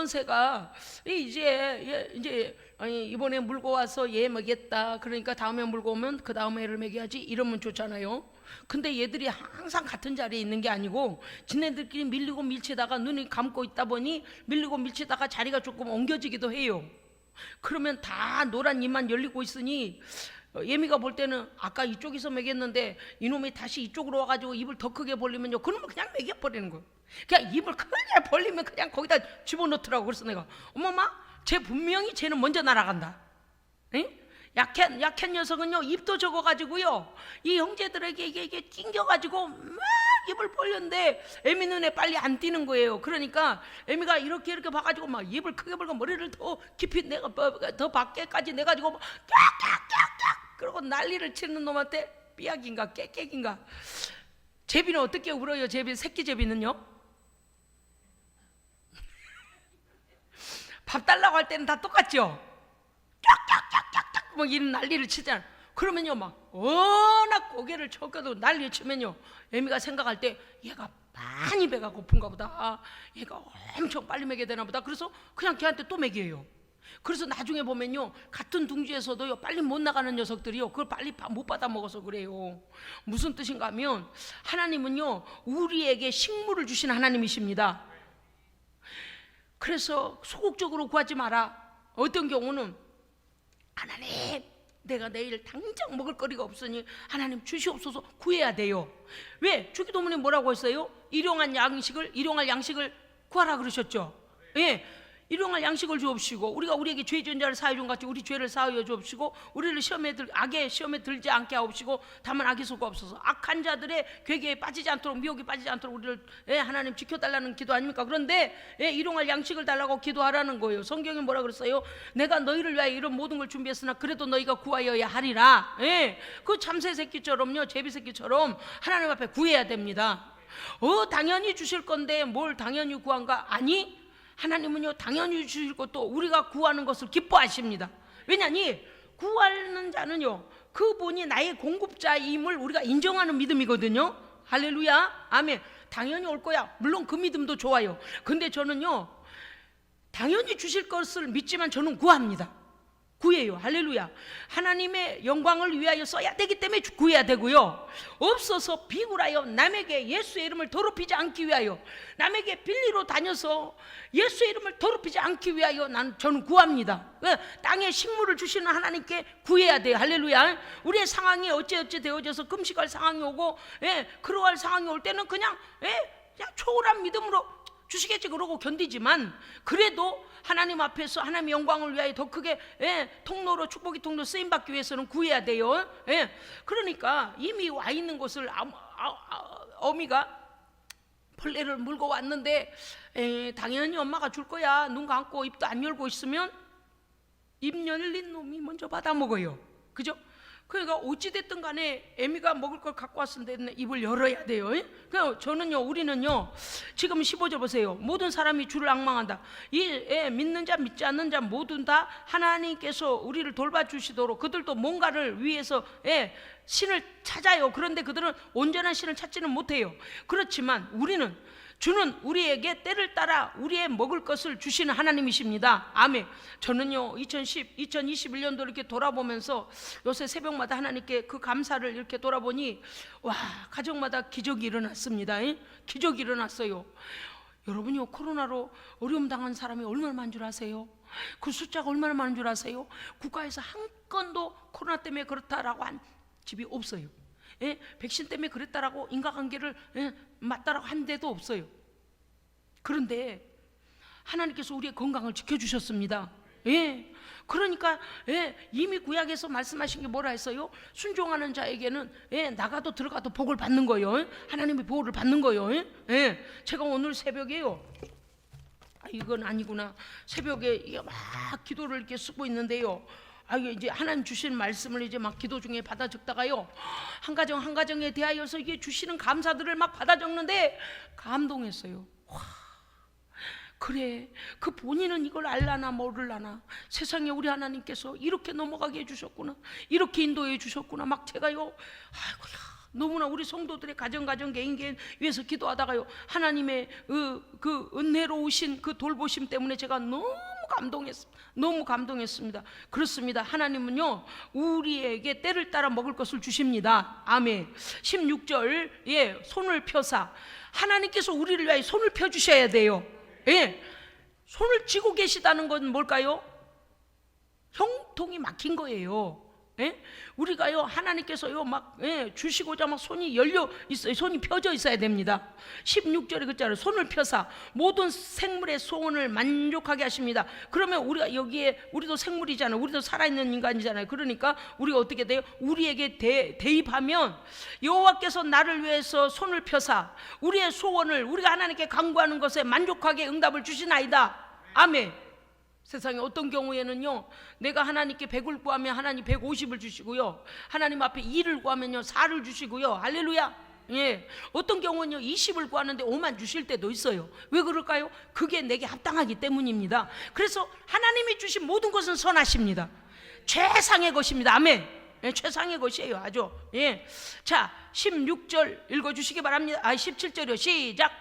새가 이제 이번에 물고 와서 얘 먹였다. 그러니까 다음에 물고 오면 그 다음에 얘를 먹여야지. 이러면 좋잖아요. 근데 얘들이 항상 같은 자리에 있는 게 아니고 지네들끼리 밀리고 밀치다가 눈이 감고 있다 보니 밀리고 밀치다가 자리가 조금 옮겨지기도 해요. 그러면 다 노란 입만 열리고 있으니 예미가 볼 때는 아까 이쪽에서 먹였는데 이놈이 다시 이쪽으로 와가지고 입을 더 크게 벌리면요, 그놈을 그냥 먹여버리는 거예요. 그냥 입을 크게 벌리면 그냥 거기다 집어넣더라고. 그래서 내가 어머마, 분명히 쟤는 먼저 날아간다. 약한 녀석은요, 입도 적어가지고요, 이 형제들에게 이게 낑겨가지고 막 입을 벌렸는데 애미 눈에 빨리 안 띄는 거예요. 그러니까 애미가 이렇게 봐가지고 막 입을 크게 벌고 머리를 더 깊이 더 밖에까지 내가지고 깍깍깍깍 그러고 난리를 치는 놈한테 삐약인가 깨깨인가. 제비는 어떻게 울어요? 새끼 제비는요, 밥 달라고 할 때는 다 똑같죠. 깍깍깍깍깍 막 이런 난리를 치잖아. 그러면요, 막 워낙 고개를 척겨도 난리를 치면요, 애미가 생각할 때 얘가 많이 배가 고픈가 보다, 얘가 엄청 빨리 먹여야 되나 보다. 그래서 그냥 걔한테 또 먹여요. 그래서 나중에 보면요, 같은 둥지에서도요, 빨리 못 나가는 녀석들이요, 그걸 빨리 못 받아 먹어서 그래요. 무슨 뜻인가 하면 하나님은요, 우리에게 식물을 주신 하나님이십니다. 그래서 소극적으로 구하지 마라. 어떤 경우는 하나님, 내가 내일 당장 먹을 거리가 없으니 하나님 주시옵소서 구해야 돼요. 왜? 주기도문에 뭐라고 했어요? 일용할 양식을 구하라 그러셨죠. 일용할 양식을 주옵시고 우리가 우리에게 죄 지은 자를 사하여 준 같이 우리 죄를 사하여 주옵시고 우리를 악의 시험에 들지 않게 하옵시고 다만 악의 속가 없어서 악한 자들의 괴계에 빠지지 않도록 미혹에 빠지지 않도록 우리를 하나님 지켜달라는 기도 아닙니까? 그런데 일용할 양식을 달라고 기도하라는 거예요. 성경에 뭐라 그랬어요? 내가 너희를 위하여 이런 모든 걸 준비했으나 그래도 너희가 구하여야 하리라. 그 참새 새끼처럼요, 제비 새끼처럼 하나님 앞에 구해야 됩니다. 당연히 주실 건데 뭘 당연히 구한가? 아니, 하나님은요 당연히 주실 것도 우리가 구하는 것을 기뻐하십니다. 왜냐니 구하는 자는요 그분이 나의 공급자임을 우리가 인정하는 믿음이거든요. 할렐루야, 아멘. 당연히 올 거야. 물론 그 믿음도 좋아요. 근데 저는요 당연히 주실 것을 믿지만 저는 구합니다. 구해요. 할렐루야. 하나님의 영광을 위하여 써야 되기 때문에 구해야 되고요, 없어서 비굴하여 남에게 예수의 이름을 더럽히지 않기 위하여, 남에게 빌리로 다녀서 예수의 이름을 더럽히지 않기 위하여 저는 구합니다. 땅에 식물을 주시는 하나님께 구해야 돼요. 할렐루야. 우리의 상황이 어찌어찌 되어져서 금식할 상황이 오고 그러할 상황이 올 때는 그냥 초월한 믿음으로 주시겠지 그러고 견디지만, 그래도 하나님 앞에서 하나님의 영광을 위하여 더 크게 통로로, 축복의 통로 쓰임받기 위해서는 구해야 돼요. 그러니까 이미 와 있는 곳을 어미가 벌레를 물고 왔는데 당연히 엄마가 줄 거야. 눈 감고 입도 안 열고 있으면 입 열린 놈이 먼저 받아 먹어요. 그죠? 그러니까 어찌됐든 간에 애미가 먹을 걸 갖고 왔는데 입을 열어야 돼요. 그러니까 저는요, 우리는요, 지금 15절 보세요. 모든 사람이 주를 앙망한다. 믿는 자 믿지 않는 자 모두 다 하나님께서 우리를 돌봐주시도록 그들도 뭔가를 위해서 신을 찾아요. 그런데 그들은 온전한 신을 찾지는 못해요. 그렇지만 주는 우리에게 때를 따라 우리의 먹을 것을 주시는 하나님이십니다. 아멘. 저는요 2021년도 이렇게 돌아보면서 요새 새벽마다 하나님께 그 감사를 이렇게 돌아보니 와, 가정마다 기적이 일어났습니다. 기적이 일어났어요. 여러분요, 코로나로 어려움 당한 사람이 얼마나 많은 줄 아세요? 그 숫자가 얼마나 많은 줄 아세요? 국가에서 한 건도 코로나 때문에 그렇다라고 한 집이 없어요. 백신 때문에 그랬다라고 인과관계를 맞다라고 한 데도 없어요. 그런데 하나님께서 우리의 건강을 지켜주셨습니다. 그러니까 이미 구약에서 말씀하신 게 뭐라 했어요? 순종하는 자에게는 나가도 들어가도 복을 받는 거예요. 하나님의 보호를 받는 거예요. 제가 오늘 새벽에요, 이건 아니구나, 새벽에 막 기도를 이렇게 쓰고 있는데요, 이제 하나님 주신 말씀을 이제 막 기도 중에 받아 적다가요, 한 가정 한 가정에 대하여서 이게 주시는 감사들을 막 받아 적는데 감동했어요. 와, 그래, 그 본인은 이걸 알라나 모를라나 세상에 우리 하나님께서 이렇게 넘어가게 해주셨구나, 이렇게 인도해 주셨구나. 막 제가요, 아이고야, 너무나 우리 성도들의 가정 개인 위해서 기도하다가요, 하나님의 그 은혜로우신 그 돌보심 때문에 제가 너무 감동했습니다. 그렇습니다. 하나님은요 우리에게 때를 따라 먹을 것을 주십니다. 아멘. 16절, 손을 펴사, 하나님께서 우리를 위하여 손을 펴주셔야 돼요. 손을 쥐고 계시다는 건 뭘까요? 형통이 막힌 거예요. 우리가요, 하나님께서요 막 주시고자 막 손이 열려 있어요. 손이 펴져 있어야 됩니다. 16절에 그랬잖아요. 손을 펴사 모든 생물의 소원을 만족하게 하십니다. 그러면 우리가 여기에, 우리도 생물이잖아요. 우리도 살아있는 인간이잖아요. 그러니까 우리가 어떻게 돼요? 우리에게 대입하면 여호와께서 나를 위해서 손을 펴사 우리의 소원을, 우리가 하나님께 간구하는 것에 만족하게 응답을 주시나이다. 아멘. 세상에 어떤 경우에는요, 내가 하나님께 100을 구하면 하나님 150을 주시고요, 하나님 앞에 2를 구하면요 4를 주시고요. 할렐루야. 어떤 경우는요 20을 구하는데 5만 주실 때도 있어요. 왜 그럴까요? 그게 내게 합당하기 때문입니다. 그래서 하나님이 주신 모든 것은 선하십니다. 최상의 것입니다. 아멘. 최상의 것이에요. 아주. 자, 16절 읽어주시기 바랍니다. 17절이요. 시작.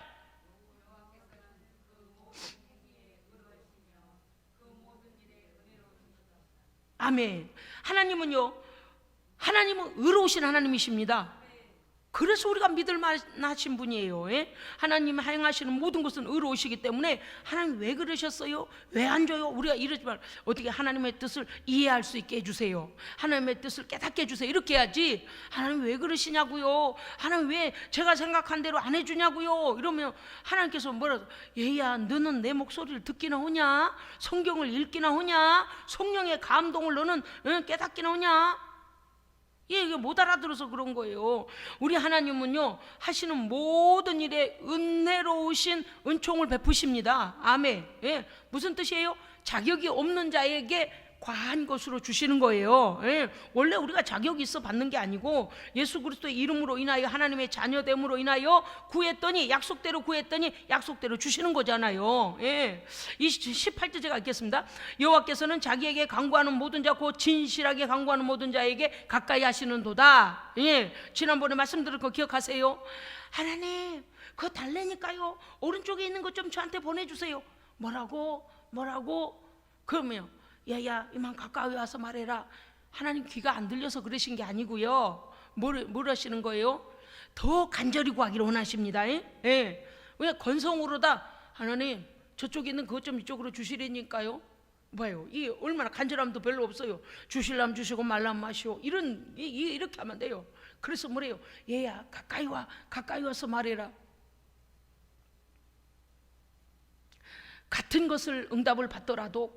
아멘. 하나님은 의로우신 하나님이십니다. 그래서 우리가 믿을 만하신 분이에요. 예? 하나님 행하시는 모든 것은 의로우시기 때문에 하나님 왜 그러셨어요? 왜 안 줘요? 우리가 이러지 말 어떻게 하나님의 뜻을 이해할 수 있게 해주세요. 하나님의 뜻을 깨닫게 해주세요. 이렇게 해야지. 하나님 왜 그러시냐고요? 하나님 왜 제가 생각한 대로 안 해주냐고요? 이러면 하나님께서 뭐라, 얘야 너는 내 목소리를 듣기나 하냐? 성경을 읽기나 하냐? 성령의 감동을 너는 깨닫기나 하냐? 이게 못 알아들어서 그런 거예요. 우리 하나님은요 하시는 모든 일에 은혜로우신 은총을 베푸십니다. 아멘. 예. 무슨 뜻이에요? 자격이 없는 자에게 과한 것으로 주시는 거예요. 예. 원래 우리가 자격이 있어 받는 게 아니고 예수 그리스도의 이름으로 인하여 하나님의 자녀됨으로 인하여 구했더니 약속대로 구했더니 약속대로 주시는 거잖아요. 예. 18절 제가 읽겠습니다. 여호와께서는 자기에게 간구하는 모든 자 곧 진실하게 간구하는 모든 자에게 가까이 하시는도다. 예. 지난번에 말씀드린 거 기억하세요? 하나님 그거 달래니까요 오른쪽에 있는 것 좀 저한테 보내주세요. 뭐라고? 그러면 야야 이만 가까이 와서 말해라. 하나님 귀가 안 들려서 그러신 게 아니고요. 뭘 하시는 거예요? 더 간절히 구하기를 원하십니다. 예. 왜 건성으로다 하나님 저쪽에 있는 그것 좀 이쪽으로 주시라니까요. 봐요. 이 얼마나 간절함도 별로 없어요. 주실라면 주시고 말라면 마시오. 이렇게 하면 돼요. 그래서 뭐래요? 얘야 가까이 와서 말해라. 같은 것을 응답을 받더라도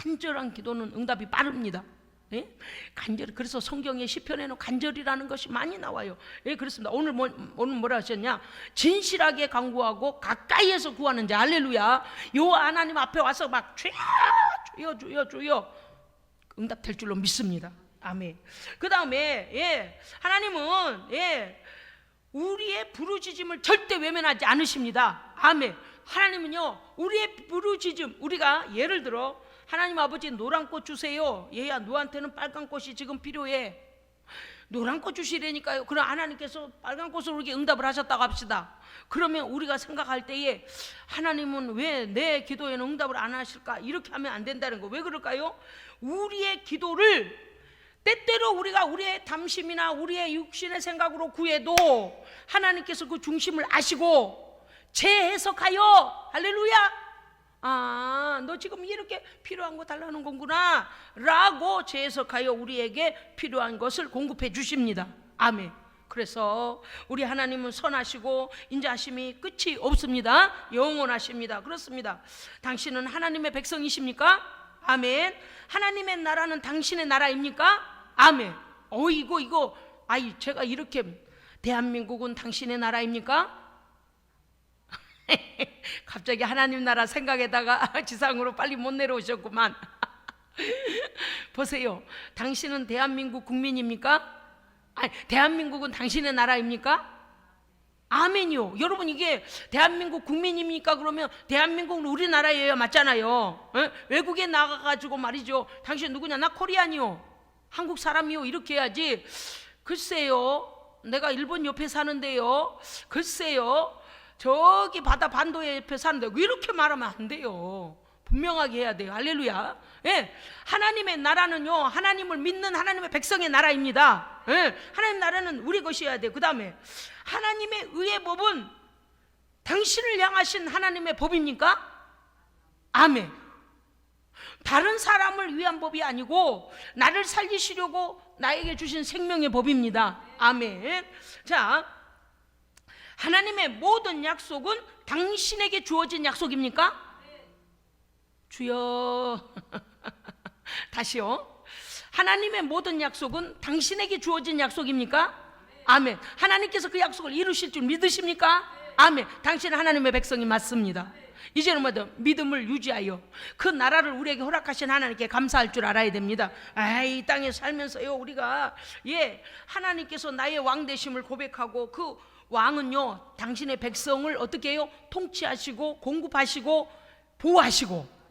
간절한 기도는 응답이 빠릅니다. 예? 간절. 그래서 성경의 시편에는 간절이라는 것이 많이 나와요. 예, 그렇습니다. 오늘 뭐라 하셨냐? 진실하게 간구하고 가까이에서 구하는 자. 할렐루야. 여호와 하나님 앞에 와서 막 주여 응답될 줄로 믿습니다. 아멘. 그 다음에 하나님은 우리의 부르짖음을 절대 외면하지 않으십니다. 아멘. 하나님은요 우리의 부르짖음, 우리가 예를 들어 하나님 아버지 노란 꽃 주세요. 얘야 너한테는 빨간 꽃이 지금 필요해. 노란 꽃 주시라니까요. 그럼 하나님께서 빨간 꽃으로 우리에게 응답을 하셨다고 합시다. 그러면 우리가 생각할 때에 하나님은 왜 내 기도에는 응답을 안 하실까? 이렇게 하면 안 된다는 거. 왜 그럴까요? 우리의 기도를 때때로 우리가 우리의 담심이나 우리의 육신의 생각으로 구해도 하나님께서 그 중심을 아시고 재해석하여 할렐루야 너 지금 이렇게 필요한 거 달라는 거구나 라고 재해석하여 우리에게 필요한 것을 공급해 주십니다. 아멘. 그래서 우리 하나님은 선하시고 인자하심이 끝이 없습니다. 영원하십니다. 그렇습니다. 당신은 하나님의 백성이십니까? 아멘. 하나님의 나라는 당신의 나라입니까? 아멘. 이거 제가 이렇게 대한민국은 당신의 나라입니까? 갑자기 하나님 나라 생각에다가 지상으로 빨리 못 내려오셨구만. 보세요. 당신은 대한민국 국민입니까? 대한민국은 당신의 나라입니까? 아멘이요. 여러분 이게 대한민국 국민입니까? 그러면 대한민국은 우리나라예요. 맞잖아요. 외국에 나가가지고 말이죠. 당신 누구냐? 나 코리안이요. 한국 사람이요. 이렇게 해야지. 글쎄요. 내가 일본 옆에 사는데요. 글쎄요. 저기 바다 반도의 옆에 사는데 이렇게 말하면 안 돼요. 분명하게 해야 돼요. 할렐루야. 예. 하나님의 나라는요 하나님을 믿는 하나님의 백성의 나라입니다. 예. 하나님 나라는 우리 것이어야 돼요. 그 다음에 하나님의 의의 법은 당신을 향하신 하나님의 법입니까? 아멘. 다른 사람을 위한 법이 아니고 나를 살리시려고 나에게 주신 생명의 법입니다. 아멘. 자, 하나님의 모든 약속은 당신에게 주어진 약속입니까? 주여. 다시요. 하나님의 모든 약속은 당신에게 주어진 약속입니까? 아멘. 하나님께서 그 약속을 이루실 줄 믿으십니까? 아멘. 당신은 하나님의 백성이 맞습니다. 이제는 뭐든 믿음을 유지하여 그 나라를 우리에게 허락하신 하나님께 감사할 줄 알아야 됩니다. 이 땅에 살면서요 우리가 하나님께서 나의 왕 되심을 고백하고 그 왕은요 당신의 백성을 어떻게 해요? 통치하시고 공급하시고 보호하시고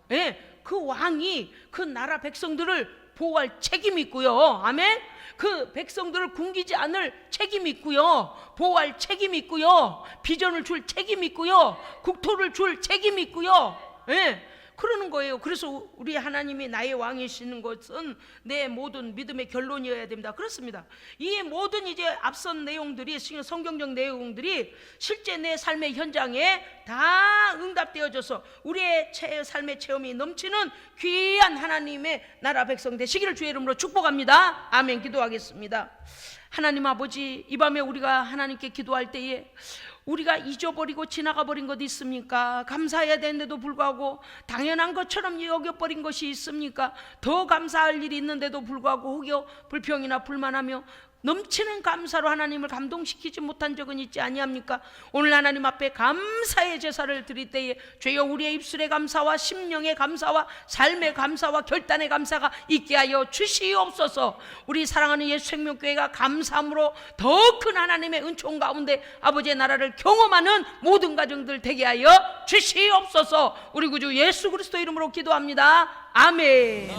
그 왕이 그 나라 백성들을 보호할 책임이 있고요. 아멘. 그 백성들을 굶기지 않을 책임이 있고요. 보호할 책임이 있고요. 비전을 줄 책임이 있고요. 국토를 줄 책임이 있고요. 그러는 거예요. 그래서 우리 하나님이 나의 왕이시는 것은 내 모든 믿음의 결론이어야 됩니다. 그렇습니다. 이 모든 이제 앞선 내용들이, 성경적 내용들이 실제 내 삶의 현장에 다 응답되어져서 우리의 삶의 체험이 넘치는 귀한 하나님의 나라 백성 되시기를 주의 이름으로 축복합니다. 아멘. 기도하겠습니다. 하나님 아버지, 이 밤에 우리가 하나님께 기도할 때에 우리가 잊어버리고 지나가 버린 것 있습니까? 감사해야 되는데도 불구하고 당연한 것처럼 여겨버린 것이 있습니까? 더 감사할 일이 있는데도 불구하고 혹여 불평이나 불만하며 넘치는 감사로 하나님을 감동시키지 못한 적은 있지 아니합니까? 오늘 하나님 앞에 감사의 제사를 드릴 때에 주여 우리의 입술의 감사와 심령의 감사와 삶의 감사와 결단의 감사가 있게 하여 주시옵소서. 우리 사랑하는 예수 생명교회가 감사함으로 더 큰 하나님의 은총 가운데 아버지의 나라를 경험하는 모든 가정들 되게 하여 주시옵소서. 우리 구주 예수 그리스도 이름으로 기도합니다. 아멘.